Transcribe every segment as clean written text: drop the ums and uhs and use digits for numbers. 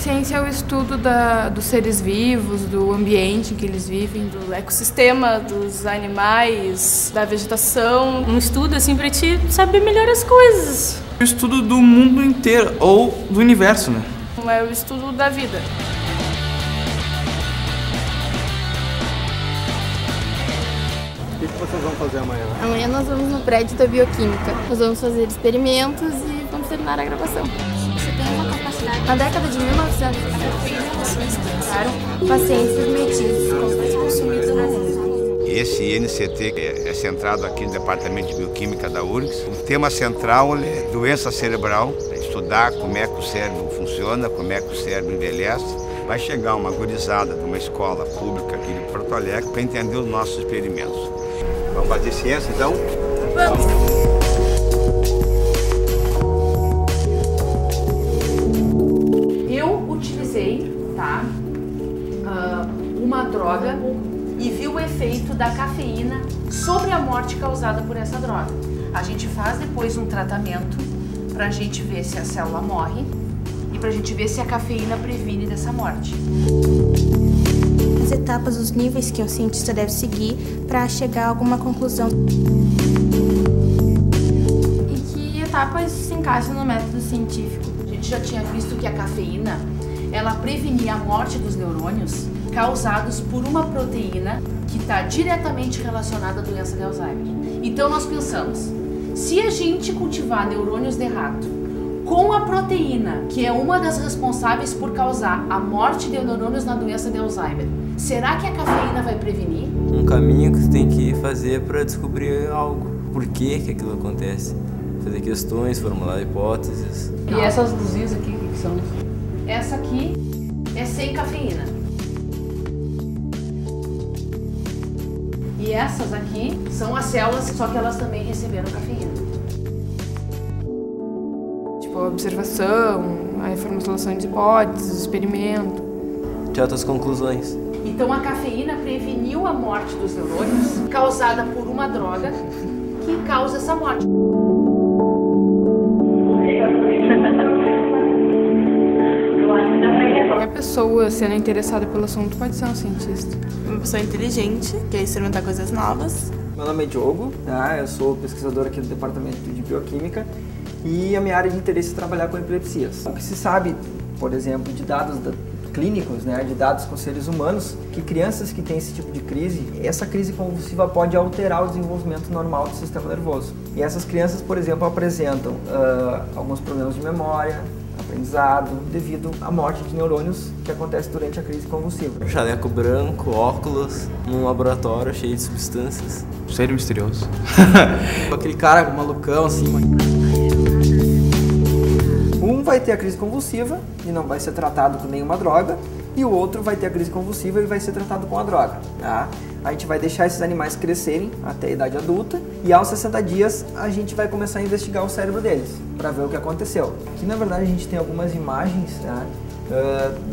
Ciência é o estudo dos seres vivos, do ambiente em que eles vivem, do ecossistema, dos animais, da vegetação. Um estudo assim pra te saber melhor as coisas. O estudo do mundo inteiro, ou do universo, né? É o estudo da vida. O que vocês vão fazer amanhã? Amanhã nós vamos no prédio da Bioquímica. Nós vamos fazer experimentos e vamos terminar a gravação. Você tem uma capacidade. Na década de 1900, pessoas que pacientes submetidos como consumidores no mundo. Esse INCT é centrado aqui no Departamento de Bioquímica da URGS. O tema central é doença cerebral, estudar como é que o cérebro funciona, como é que o cérebro envelhece. Vai chegar uma gurizada de uma escola pública aqui de Porto Alegre para entender os nossos experimentos. Vamos fazer ciência, então? Vamos! Eu utilizei, uma droga e vi o efeito da cafeína sobre a morte causada por essa droga. A gente faz depois um tratamento para a gente ver se a célula morre e para a gente ver se a cafeína previne dessa morte. As etapas, os níveis que o cientista deve seguir para chegar a alguma conclusão. E que etapas se encaixam no método científico? A gente já tinha visto que a cafeína, ela prevenia a morte dos neurônios causados por uma proteína que está diretamente relacionada à doença de Alzheimer. Então nós pensamos, se a gente cultivar neurônios de rato com a proteína, que é uma das responsáveis por causar a morte de neurônios na doença de Alzheimer, será que a cafeína vai prevenir? Um caminho que você tem que fazer para descobrir algo. Por que aquilo acontece? Fazer questões, formular hipóteses. E essas luzinhas aqui, o que são? Essa aqui é sem cafeína. E essas aqui são as células, só que elas também receberam cafeína. Tipo, a observação, a formulação de hipóteses, experimento. Tirar suas conclusões. Então a cafeína preveniu a morte dos neurônios causada por uma droga que causa essa morte. Qualquer pessoa sendo interessada pelo assunto pode ser um cientista. Uma pessoa inteligente, quer experimentar coisas novas. Meu nome é Diogo, eu sou pesquisador aqui do Departamento de Bioquímica e a minha área de interesse é trabalhar com epilepsias. O que se sabe, por exemplo, de dados clínicos, de dados com seres humanos, que crianças que têm esse tipo de crise, essa crise convulsiva pode alterar o desenvolvimento normal do sistema nervoso. E essas crianças, por exemplo, apresentam alguns problemas de memória, aprendizado, devido à morte de neurônios que acontece durante a crise convulsiva. Jaleco branco, óculos, num laboratório cheio de substâncias. Sério misterioso. Aquele cara malucão assim. Um vai ter a crise convulsiva e não vai ser tratado com nenhuma droga, e o outro vai ter a crise convulsiva e vai ser tratado com a droga. A gente vai deixar esses animais crescerem até a idade adulta e aos 60 dias a gente vai começar a investigar o cérebro deles para ver o que aconteceu. Aqui na verdade a gente tem algumas imagens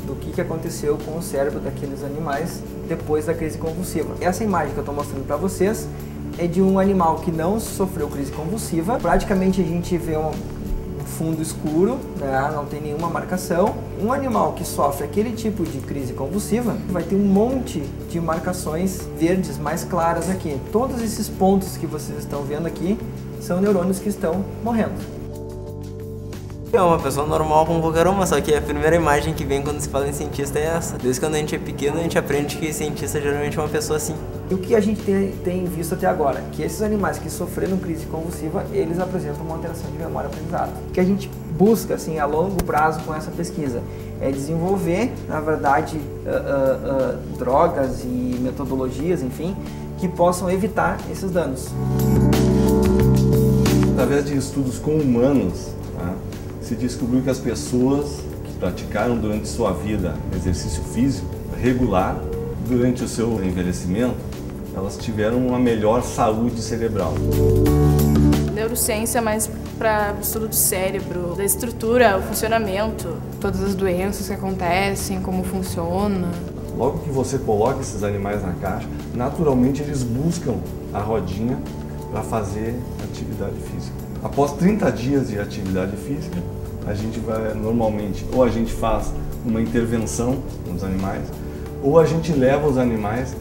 do que aconteceu com o cérebro daqueles animais depois da crise convulsiva. Essa imagem que eu estou mostrando para vocês é de um animal que não sofreu crise convulsiva. Praticamente a gente vê um fundo escuro, não tem nenhuma marcação. Um animal que sofre aquele tipo de crise convulsiva vai ter um monte de marcações verdes mais claras aqui. Todos esses pontos que vocês estão vendo aqui são neurônios que estão morrendo. É uma pessoa normal como qualquer uma, só que a primeira imagem que vem quando se fala em cientista é essa. Desde quando a gente é pequeno, a gente aprende que cientista geralmente é uma pessoa assim. E o que a gente tem visto até agora? Que esses animais que sofreram crise convulsiva, eles apresentam uma alteração de memória e aprendizado. O que a gente busca, assim, a longo prazo com essa pesquisa é desenvolver, na verdade, drogas e metodologias, enfim, que possam evitar esses danos. Através de estudos com humanos, tá, se descobriu que as pessoas que praticaram durante sua vida exercício físico regular, durante o seu envelhecimento, elas tiveram uma melhor saúde cerebral. Neurociência é mais para o estudo do cérebro, da estrutura, o funcionamento, todas as doenças que acontecem, como funciona. Logo que você coloca esses animais na caixa, naturalmente eles buscam a rodinha para fazer atividade física. Após 30 dias de atividade física, a gente vai normalmente, ou a gente faz uma intervenção nos animais, ou a gente leva os animais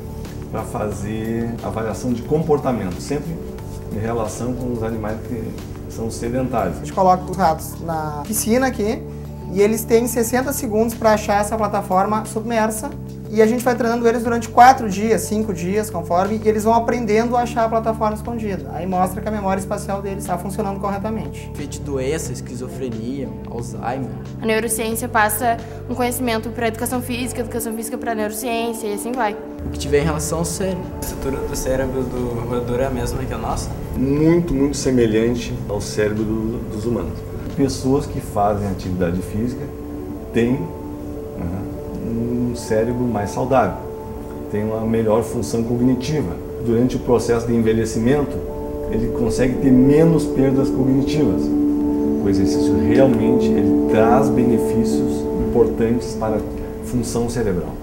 para fazer avaliação de comportamento, sempre em relação com os animais que são sedentários. A gente coloca os ratos na piscina aqui e eles têm 60 segundos para achar essa plataforma submersa. E a gente vai treinando eles durante 4 dias, 5 dias, conforme, e eles vão aprendendo a achar a plataforma escondida. Aí mostra que a memória espacial deles está funcionando corretamente. Efeito de doença, esquizofrenia, Alzheimer. A neurociência passa um conhecimento para educação física para neurociência e assim vai. O que tiver em relação ao cérebro. A estrutura do cérebro do roedor é a mesma que a nossa? Muito semelhante ao cérebro dos humanos. Pessoas que fazem atividade física têm um cérebro mais saudável, tem uma melhor função cognitiva. Durante o processo de envelhecimento, ele consegue ter menos perdas cognitivas. O exercício realmente ele traz benefícios importantes para a função cerebral.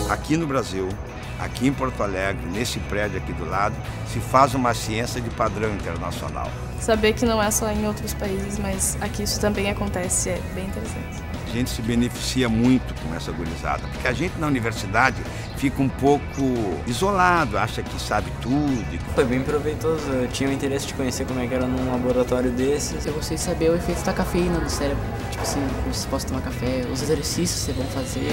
Aqui no Brasil, aqui em Porto Alegre, nesse prédio aqui do lado, se faz uma ciência de padrão internacional. Saber que não é só em outros países, mas aqui isso também acontece, é bem interessante. A gente se beneficia muito com essa gurizada, porque a gente na universidade fica um pouco isolado, acha que sabe tudo. Foi bem proveitoso, eu tinha o interesse de conhecer como é que era num laboratório desses. Eu gostei de saber o efeito da cafeína no cérebro, tipo assim, como você pode tomar café, os exercícios que você vai fazer.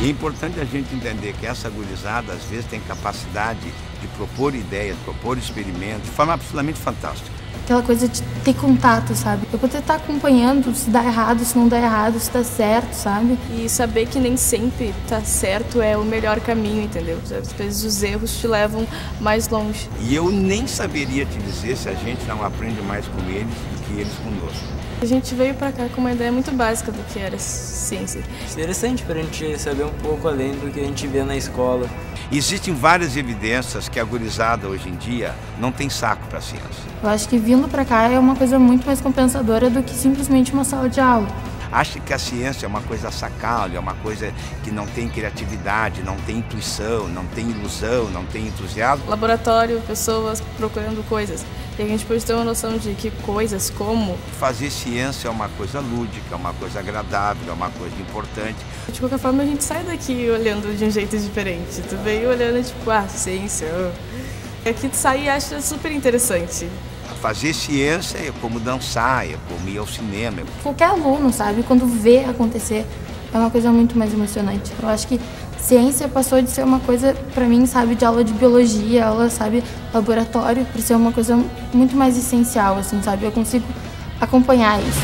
E é importante a gente entender que essa gurizada às vezes tem capacidade de propor ideias, propor experimentos, de forma absolutamente fantástica. Aquela coisa de ter contato, sabe? Eu poder estar acompanhando se dá errado, se não dá errado, se dá certo, sabe? E saber que nem sempre tá certo é o melhor caminho, entendeu? Às vezes os erros te levam mais longe. E eu nem saberia te dizer se a gente não aprende mais com eles do que eles conosco. A gente veio pra cá com uma ideia muito básica do que era ciência. Interessante pra gente saber um pouco além do que a gente vê na escola. Existem várias evidências que a gurizada hoje em dia não tem saco pra ciência. Eu acho que vindo pra cá é uma coisa muito mais compensadora do que simplesmente uma sala de aula. Acha que a ciência é uma coisa sacral, é uma coisa que não tem criatividade, não tem intuição, não tem ilusão, não tem entusiasmo. Laboratório, pessoas procurando coisas. E a gente pode ter uma noção de que coisas, como... Fazer ciência é uma coisa lúdica, é uma coisa agradável, é uma coisa importante. De qualquer forma, a gente sai daqui olhando de um jeito diferente. Tu veio olhando tipo, ciência. Aqui tu sai e acha super interessante. Fazer ciência é como dançar, é como ir ao cinema. Qualquer aluno, sabe, quando vê acontecer, é uma coisa muito mais emocionante. Eu acho que ciência passou de ser uma coisa, pra mim, sabe, de aula de biologia, aula, sabe, laboratório, para ser uma coisa muito mais essencial, assim, sabe? Eu consigo acompanhar isso.